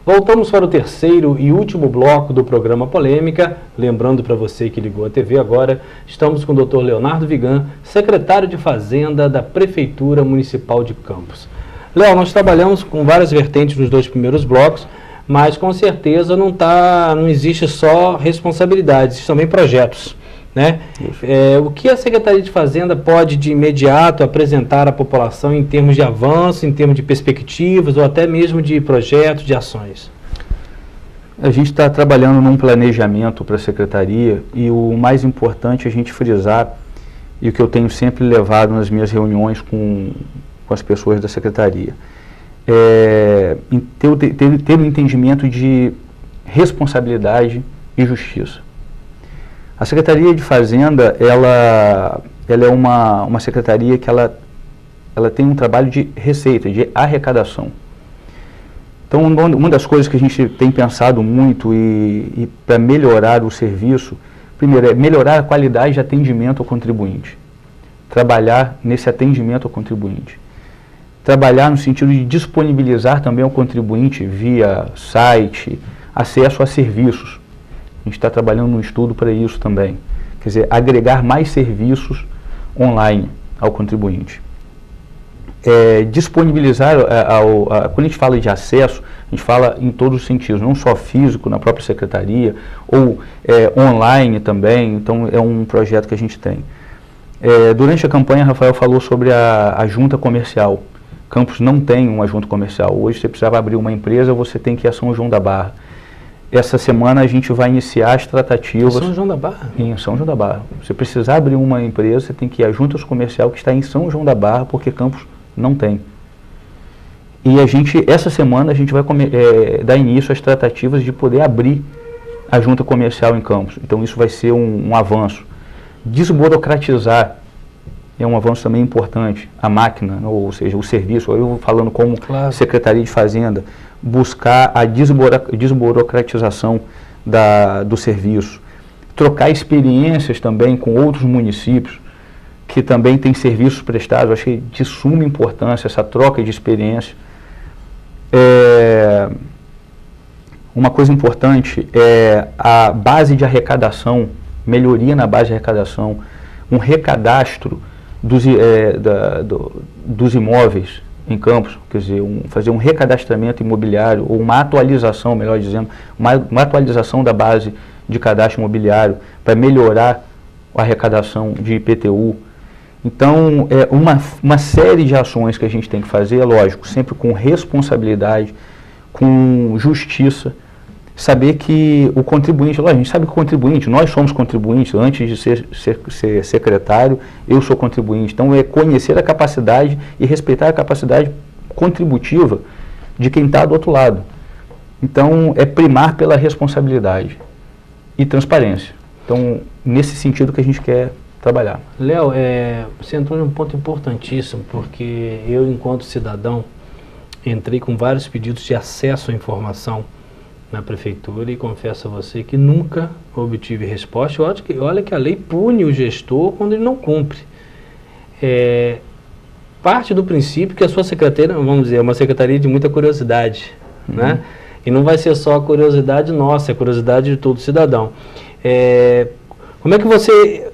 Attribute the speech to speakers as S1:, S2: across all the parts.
S1: Voltamos para o terceiro e último bloco do programa Polêmica. Lembrando para você que ligou a TV agora, estamos com o Dr. Leonardo Vigan, secretário de Fazenda da Prefeitura Municipal de Campos. Léo, nós trabalhamos com várias vertentes nos dois primeiros blocos, mas com certeza não existe só responsabilidades, existem também projetos, né? O que a Secretaria de Fazenda pode de imediato apresentar à população em termos de avanço, em termos de perspectivas ou até mesmo de projetos, de ações?
S2: A gente está trabalhando num planejamento para a Secretaria e o mais importante é a gente frisar, e o que eu tenho sempre levado nas minhas reuniões com as pessoas da Secretaria, ter um entendimento de responsabilidade e justiça. A Secretaria de Fazenda, ela é uma secretaria que ela tem um trabalho de receita, de arrecadação. Então, uma das coisas que a gente tem pensado muito e para melhorar o serviço, primeiro, é melhorar a qualidade de atendimento ao contribuinte. Trabalhar nesse atendimento ao contribuinte. Trabalhar no sentido de disponibilizar também ao contribuinte, via site, acesso a serviços. A gente está trabalhando num estudo para isso também. Quer dizer, agregar mais serviços online ao contribuinte. Disponibilizar, quando a gente fala de acesso, a gente fala em todos os sentidos, não só físico, na própria secretaria, ou online também, então é um projeto que a gente tem. Durante a campanha, Rafael falou sobre a junta comercial. Campos não tem uma junta comercial. Hoje, você precisava abrir uma empresa, você tem que ir a São João da Barra. Essa semana a gente vai iniciar as tratativas...
S1: São João da Barra?
S2: Em São João da Barra. Se precisar abrir uma empresa, você tem que ir à junta comercial que está em São João da Barra, porque Campos não tem. E essa semana a gente vai dar início às tratativas de poder abrir a junta comercial em Campos. Então isso vai ser um avanço. Desburocratizar é um avanço também importante. A máquina, ou seja, o serviço, eu falando como Secretaria de Fazenda, buscar a desburocratização do serviço. Trocar experiências também com outros municípios que também têm serviços prestados. Eu achei de suma importância essa troca de experiência. Uma coisa importante é a base de arrecadação, melhoria na base de arrecadação, um recadastro dos imóveis em Campos, quer dizer, fazer um recadastramento imobiliário, ou uma atualização, melhor dizendo, uma atualização da base de cadastro imobiliário para melhorar a arrecadação de IPTU. Então, uma série de ações que a gente tem que fazer, é lógico, sempre com responsabilidade, com justiça, saber que o contribuinte, a gente sabe que o contribuinte, nós somos contribuintes, antes de ser secretário, eu sou contribuinte. Então, é conhecer a capacidade e respeitar a capacidade contributiva de quem está do outro lado. Então, é primar pela responsabilidade e transparência. Então, nesse sentido que a gente quer trabalhar.
S1: Léo, você entrou num ponto importantíssimo, porque eu, enquanto cidadão, entrei com vários pedidos de acesso à informação na prefeitura e confesso a você que nunca obtive resposta. Olha que a lei pune o gestor quando ele não cumpre. Parte do princípio que a sua secretaria, vamos dizer, é uma secretaria de muita curiosidade, né? E não vai ser só a curiosidade nossa, é a curiosidade de todo cidadão. Como é que você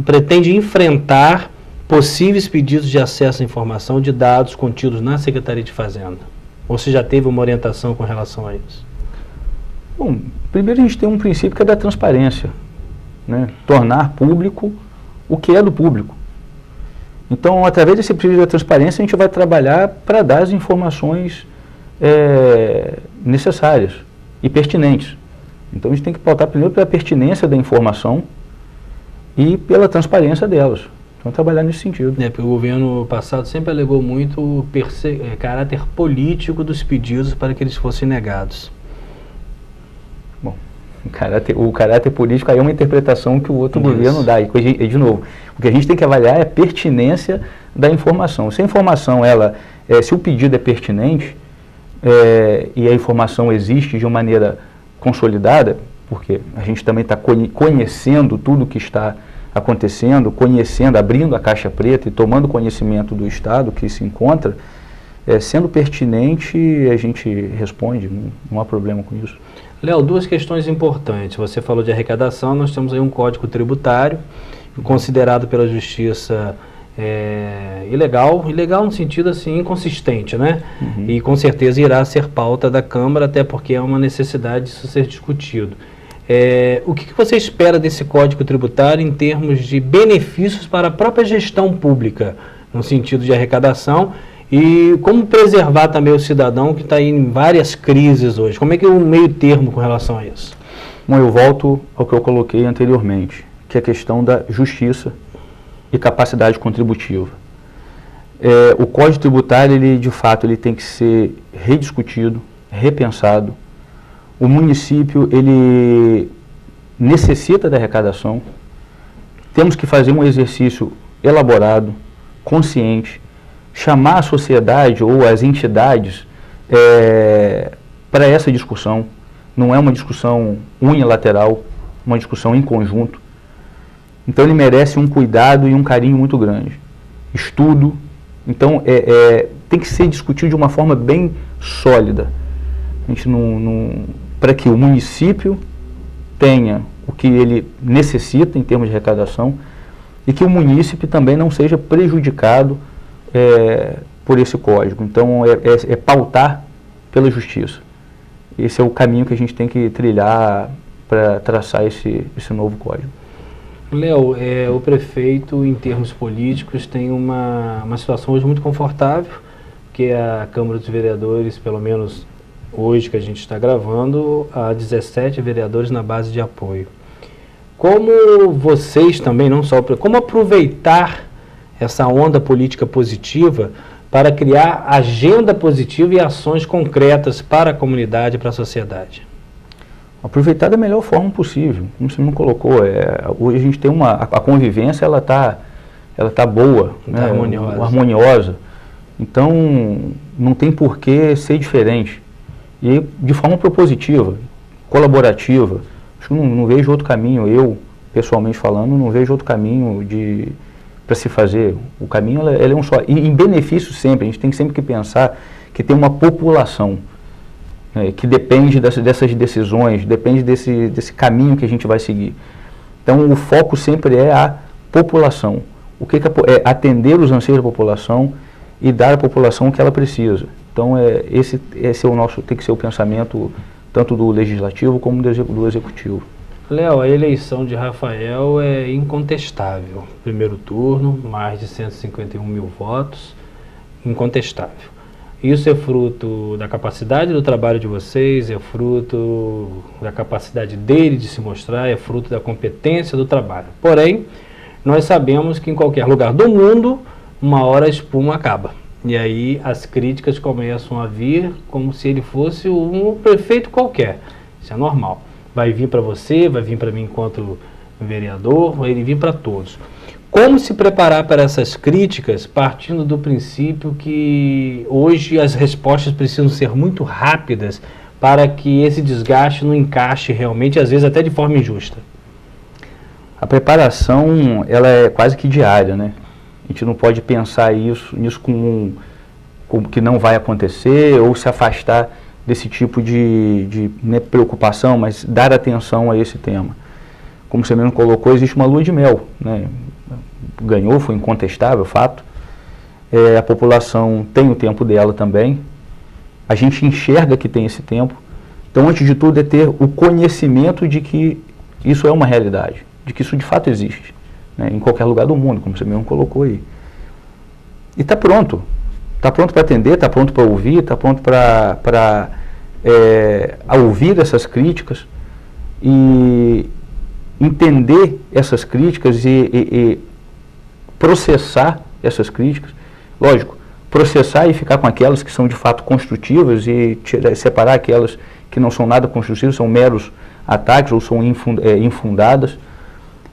S1: pretende enfrentar possíveis pedidos de acesso à informação de dados contidos na Secretaria de Fazenda? Ou você já teve uma orientação com relação a isso?
S2: Bom, primeiro a gente tem um princípio que é da transparência, né? Tornar público o que é do público. Então, através desse princípio da transparência, a gente vai trabalhar para dar as informações necessárias e pertinentes. Então, a gente tem que pautar primeiro pela pertinência da informação e pela transparência delas. Então, trabalhar nesse sentido.
S1: Porque o governo passado sempre alegou muito o caráter político dos pedidos para que eles fossem negados.
S2: Bom, o caráter político aí é uma interpretação que o outro governo dá. E, de novo, o que a gente tem que avaliar é a pertinência da informação. Se a informação, se o pedido é pertinente e a informação existe de uma maneira consolidada, porque a gente também está conhecendo tudo o que está acontecendo, abrindo a caixa preta e tomando conhecimento do estado que se encontra, sendo pertinente, a gente responde, não há problema com isso.
S1: Léo, duas questões importantes. Você falou de arrecadação, nós temos aí um código tributário, considerado pela Justiça ilegal no sentido assim, inconsistente, né? E com certeza irá ser pauta da Câmara, até porque é uma necessidade disso ser discutido. O que você espera desse Código Tributário em termos de benefícios para a própria gestão pública, no sentido de arrecadação, e como preservar também o cidadão que está em várias crises hoje? Como é que é o meio termo com relação a isso?
S2: Bom, eu volto ao que eu coloquei anteriormente, que é a questão da justiça e capacidade contributiva. O Código Tributário, ele, de fato, ele tem que ser rediscutido, repensado. O município, ele necessita da arrecadação. Temos que fazer um exercício elaborado, consciente, chamar a sociedade ou as entidades para essa discussão. Não é uma discussão unilateral, uma discussão em conjunto. Então ele merece um cuidado e um carinho muito grande. Estudo. Então tem que ser discutido de uma forma bem sólida. A gente para que o município tenha o que ele necessita em termos de arrecadação e que o munícipe também não seja prejudicado por esse código. Então é pautar pela justiça. Esse é o caminho que a gente tem que trilhar para traçar esse novo código.
S1: Léo, o prefeito, em termos políticos, tem uma situação hoje muito confortável, que a Câmara dos Vereadores, pelo menos hoje que a gente está gravando, há 17 vereadores na base de apoio. Como vocês também, não só, como aproveitar essa onda política positiva para criar agenda positiva e ações concretas para a comunidade e para a sociedade?
S2: Aproveitar da melhor forma possível, como você não colocou, hoje a gente tem a convivência, ela tá boa,
S1: tá, né,
S2: harmoniosa, então não tem por que ser diferente, e de forma propositiva, colaborativa. Acho que não vejo outro caminho, eu pessoalmente falando, não vejo outro caminho para se fazer. O caminho ele é um só, e em benefício sempre, a gente tem sempre que pensar que tem uma população que depende dessas decisões, depende desse caminho que a gente vai seguir. Então o foco sempre é a população. É atender os anseios da população e dar à população o que ela precisa. Então esse é o nosso, tem que ser o pensamento tanto do legislativo como do executivo.
S1: Léo, a eleição de Rafael é incontestável. Primeiro turno, mais de 151 mil votos, incontestável. Isso é fruto da capacidade do trabalho de vocês, é fruto da capacidade dele de se mostrar, é fruto da competência do trabalho. Porém, nós sabemos que em qualquer lugar do mundo, uma hora a espuma acaba. E aí as críticas começam a vir como se ele fosse um prefeito qualquer. Isso é normal. Vai vir para você, vai vir para mim enquanto vereador, vai vir para todos. Como se preparar para essas críticas, partindo do princípio que hoje as respostas precisam ser muito rápidas para que esse desgaste não encaixe realmente, às vezes até de forma injusta?
S2: A preparação, ela é quase que diária, né? A gente não pode pensar nisso como que não vai acontecer ou se afastar desse tipo de preocupação, mas dar atenção a esse tema. Como você mesmo colocou, existe uma lua de mel, né? Ganhou, foi incontestável, fato. A população tem o tempo dela também. A gente enxerga que tem esse tempo. Então, antes de tudo, é ter o conhecimento de que isso é uma realidade, de que isso de fato existe, né, em qualquer lugar do mundo, como você mesmo colocou aí. E está pronto. Está pronto para atender, está pronto para ouvir, está pronto para ouvir essas críticas e entender essas críticas e processar essas críticas. Lógico, processar e ficar com aquelas que são de fato construtivas e separar aquelas que não são nada construtivas, são meros ataques ou são infundadas.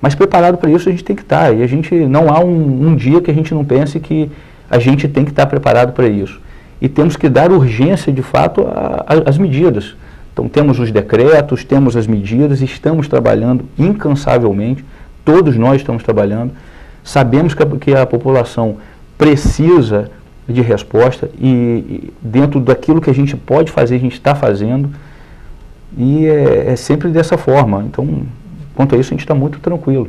S2: Mas preparado para isso a gente tem que estar. E a gente não há um dia que a gente não pense que a gente tem que estar preparado para isso. E temos que dar urgência, de fato, às medidas. Então temos os decretos, temos as medidas, estamos trabalhando incansavelmente, todos nós estamos trabalhando. Sabemos que a população precisa de resposta e dentro daquilo que a gente pode fazer, a gente está fazendo, e é sempre dessa forma. Então, quanto a isso, a gente está muito tranquilo.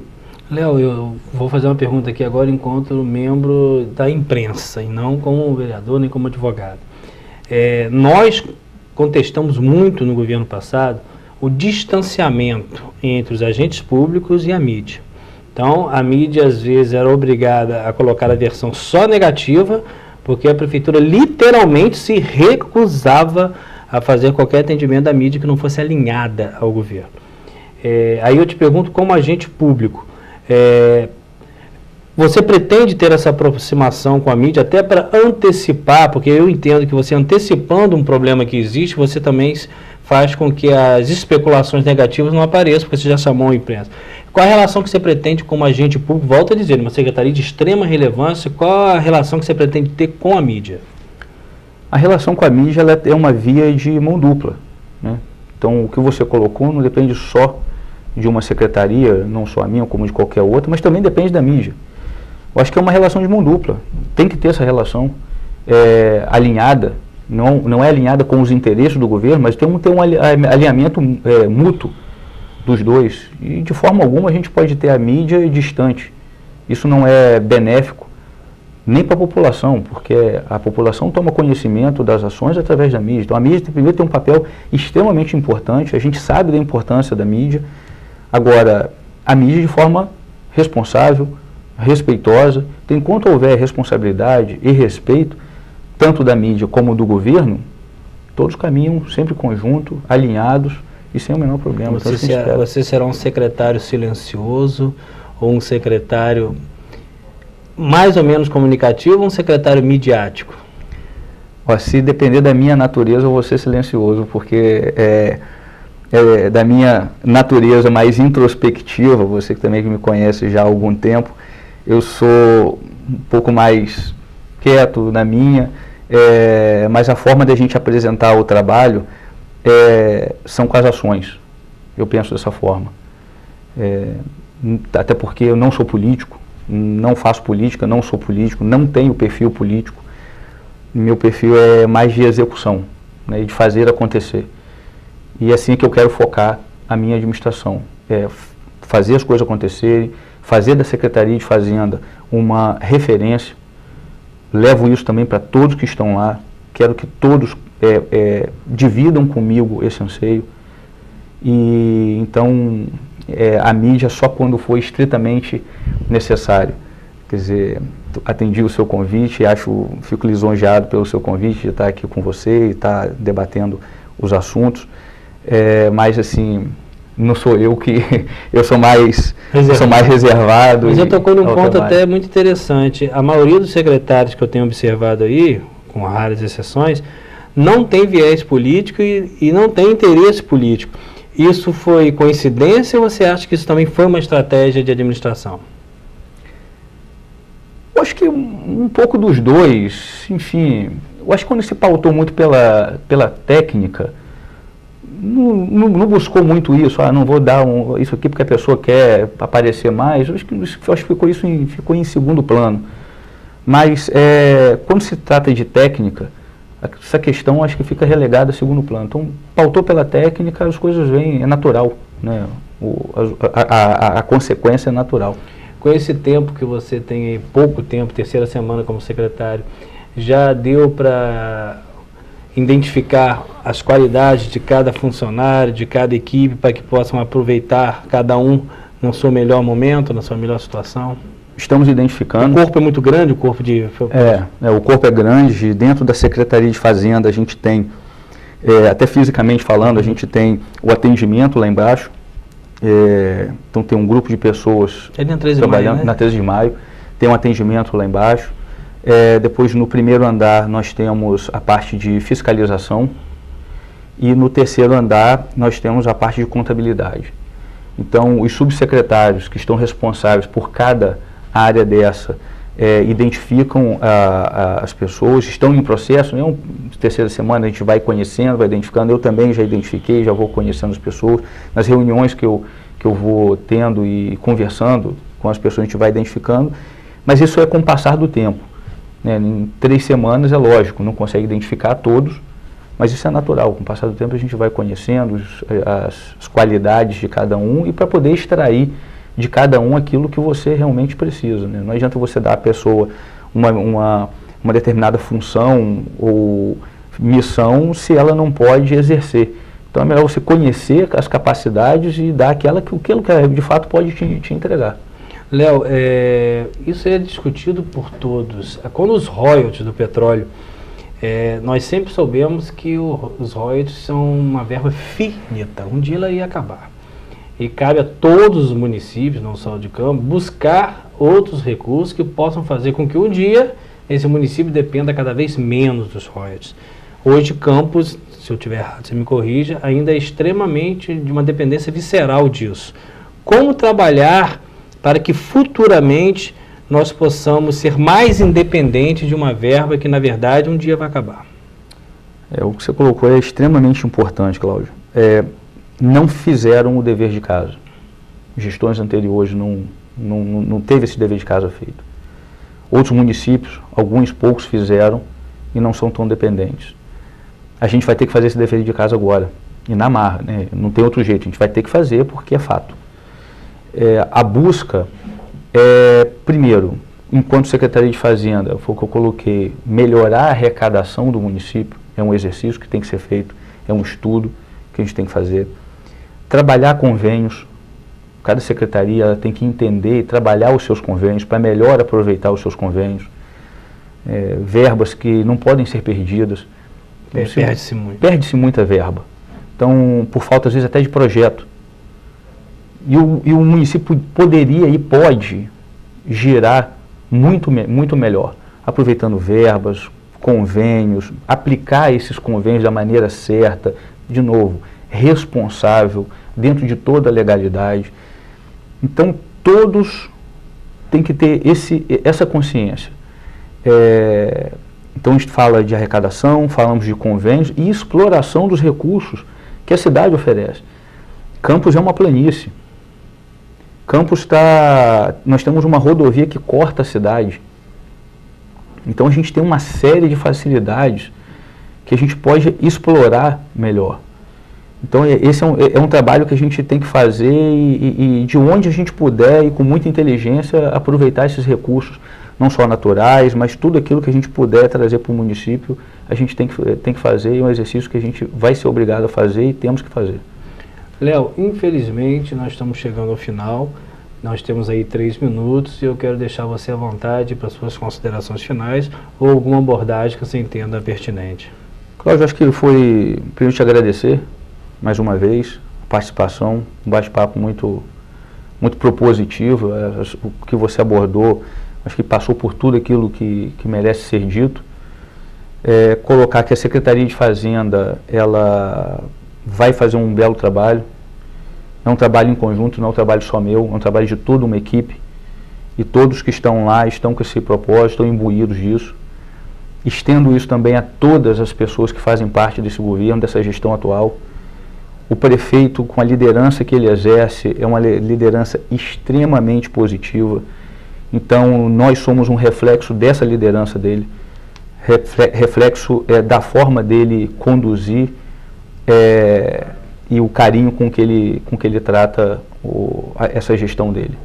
S1: Léo, eu vou fazer uma pergunta aqui agora enquanto membro da imprensa, e não como vereador nem como advogado. Nós contestamos muito no governo passado o distanciamento entre os agentes públicos e a mídia. Então, a mídia às vezes era obrigada a colocar a versão só negativa, porque a prefeitura literalmente se recusava a fazer qualquer atendimento da mídia que não fosse alinhada ao governo. Aí eu te pergunto, como agente público, você pretende ter essa aproximação com a mídia até para antecipar, porque eu entendo que você antecipando um problema que existe, você também faz com que as especulações negativas não apareçam, porque você já chamou a imprensa. Qual a relação que você pretende como agente público? Volto a dizer, uma secretaria de extrema relevância, qual a relação que você pretende ter com a mídia?
S2: A relação com a mídia ela é uma via de mão dupla, né? Então, o que você colocou não depende só de uma secretaria, não só a minha, como de qualquer outra, mas também depende da mídia. Eu acho que é uma relação de mão dupla. Tem que ter essa relação alinhada, não é alinhada com os interesses do governo, mas tem que ter um alinhamento mútuo dos dois. E de forma alguma a gente pode ter a mídia distante. Isso não é benéfico nem para a população, porque a população toma conhecimento das ações através da mídia. Então a mídia primeiro tem um papel extremamente importante, a gente sabe da importância da mídia. Agora, a mídia de forma responsável, respeitosa. Então, enquanto houver responsabilidade e respeito, tanto da mídia como do governo, todos caminham sempre conjunto, alinhados e sem o menor problema.
S1: Você será um secretário silencioso ou um secretário mais ou menos comunicativo ou um secretário midiático?
S2: Se depender da minha natureza, eu vou ser silencioso, porque da minha natureza mais introspectiva, você que também me conhece já há algum tempo, eu sou um pouco mais quieto na minha, mas a forma de a gente apresentar o trabalho são com as ações. Eu penso dessa forma. Até porque eu não sou político, não faço política, não sou político, não tenho perfil político. Meu perfil é mais de execução, né, de fazer acontecer. E é assim que eu quero focar a minha administração. Fazer as coisas acontecerem, fazer da Secretaria de Fazenda uma referência. Levo isso também para todos que estão lá. Quero que todos dividam comigo esse anseio. E então a mídia só quando for estritamente necessário. Quer dizer, atendi o seu convite, fico lisonjeado pelo seu convite de estar aqui com você e estar debatendo os assuntos. Mas assim, não sou eu que eu sou mais reservado.
S1: Mas eu tocou num ponto até muito interessante. A maioria dos secretários que eu tenho observado aí, com raras exceções, não tem viés político e não tem interesse político. Isso foi coincidência ou você acha que isso também foi uma estratégia de administração?
S2: Eu acho que um pouco dos dois. Enfim, eu acho que quando se pautou muito pela técnica, não buscou muito isso, não vou dar isso aqui porque a pessoa quer aparecer mais. Eu acho que ficou em segundo plano. Mas quando se trata de técnica, essa questão acho que fica relegada a segundo plano. Então, pautou pela técnica, as coisas vêm, é natural, né? A consequência é natural.
S1: Com esse tempo que você tem aí, pouco tempo, terceira semana como secretário, já deu para identificar as qualidades de cada funcionário, de cada equipe, para que possam aproveitar cada um no seu melhor momento, na sua melhor situação?
S2: Estamos identificando.
S1: O corpo é muito grande, o corpo de...
S2: o corpo é grande. Dentro da Secretaria de Fazenda a gente tem, até fisicamente falando, a gente tem o atendimento lá embaixo. Então tem um grupo de pessoas trabalhando na 13 de Maio, tem um atendimento lá embaixo. Depois no primeiro andar nós temos a parte de fiscalização e no terceiro andar nós temos a parte de contabilidade. Então os subsecretários que estão responsáveis por cada área dessa identificam as pessoas, estão em processo, né? Terceira semana a gente vai conhecendo, vai identificando. Eu também já identifiquei, já vou conhecendo as pessoas. Nas reuniões que eu vou tendo e conversando com as pessoas, a gente vai identificando. Mas isso é com o passar do tempo. né? Em 3 semanas é lógico, não consegue identificar todos, mas isso é natural. Com o passar do tempo a gente vai conhecendo as qualidades de cada um e para poder extrair de cada um aquilo que você realmente precisa, né? Não adianta você dar à pessoa uma determinada função ou missão se ela não pode exercer. Então é melhor você conhecer as capacidades e dar aquilo que de fato pode te entregar.
S1: Léo, isso é discutido por todos. Quando os royalties do petróleo, nós sempre soubemos que os royalties são uma verba finita, um dia ela ia acabar. E cabe a todos os municípios, não só de Campos, buscar outros recursos que possam fazer com que um dia esse município dependa cada vez menos dos royalties. Hoje Campos, se eu estiver errado, você me corrija, ainda é extremamente de uma dependência visceral disso. Como trabalhar para que futuramente nós possamos ser mais independentes de uma verba que, na verdade, um dia vai acabar?
S2: O que você colocou é extremamente importante, Cláudio. Não fizeram o dever de casa. Gestões anteriores não teve esse dever de casa feito. Outros municípios, alguns poucos fizeram e não são tão dependentes. A gente vai ter que fazer esse dever de casa agora, e na marra, né? Não tem outro jeito, a gente vai ter que fazer porque é fato. A busca primeiro, enquanto Secretaria de Fazenda, foi o que eu coloquei, melhorar a arrecadação do município, é um exercício que tem que ser feito, é um estudo que a gente tem que fazer. Trabalhar convênios, cada secretaria tem que entender e trabalhar os seus convênios para melhor aproveitar os seus convênios. Verbas que não podem ser perdidas.
S1: Perde-se muito.
S2: Perde-se muita verba. Então, por falta, às vezes, até de projeto. E o município poderia e pode girar muito melhor, aproveitando verbas, convênios, aplicar esses convênios da maneira certa, de novo, responsável, dentro de toda a legalidade. Então, todos têm que ter essa consciência. Então, a gente fala de arrecadação, falamos de convênios e exploração dos recursos que a cidade oferece. Campos é uma planície. Campos nós temos uma rodovia que corta a cidade. Então, a gente tem uma série de facilidades que a gente pode explorar melhor. Então, esse é um trabalho que a gente tem que fazer e de onde a gente puder e com muita inteligência aproveitar esses recursos, não só naturais, mas tudo aquilo que a gente puder trazer para o município, a gente tem que fazer, e é um exercício que a gente vai ser obrigado a fazer e temos que fazer.
S1: Léo, infelizmente nós estamos chegando ao final, nós temos aí 3 minutos e eu quero deixar você à vontade para suas considerações finais ou alguma abordagem que você entenda pertinente.
S2: Cláudio, acho que foi para eu te agradecer mais uma vez a participação, um bate-papo muito propositivo, o que você abordou, acho que passou por tudo aquilo que merece ser dito. Colocar que a Secretaria de Fazenda, ela vai fazer um belo trabalho, é um trabalho em conjunto, não é um trabalho só meu, é um trabalho de toda uma equipe, e todos que estão lá estão com esse propósito, estão imbuídos disso. Estendo isso também a todas as pessoas que fazem parte desse governo, dessa gestão atual. O prefeito, com a liderança que ele exerce, é uma liderança extremamente positiva. Então, nós somos um reflexo dessa liderança dele, reflexo da forma dele conduzir e o carinho com que ele trata essa gestão dele.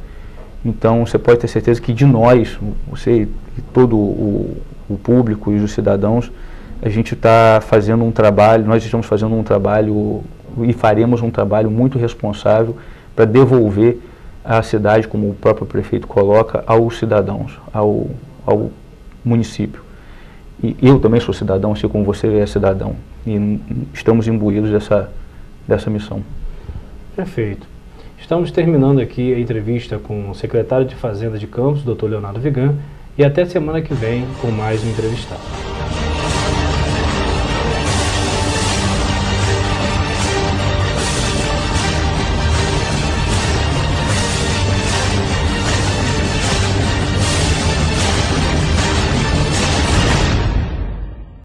S2: Então, você pode ter certeza que de nós, você e todo o público e os cidadãos, a gente está fazendo um trabalho, nós estamos fazendo um trabalho e faremos um trabalho muito responsável para devolver a cidade, como o próprio prefeito coloca, aos cidadãos, ao município. E eu também sou cidadão, assim como você é cidadão, e estamos imbuídos dessa missão.
S1: Perfeito. Estamos terminando aqui a entrevista com o secretário de Fazenda de Campos, Dr. Leonardo Vigan, e até semana que vem com mais um entrevistado.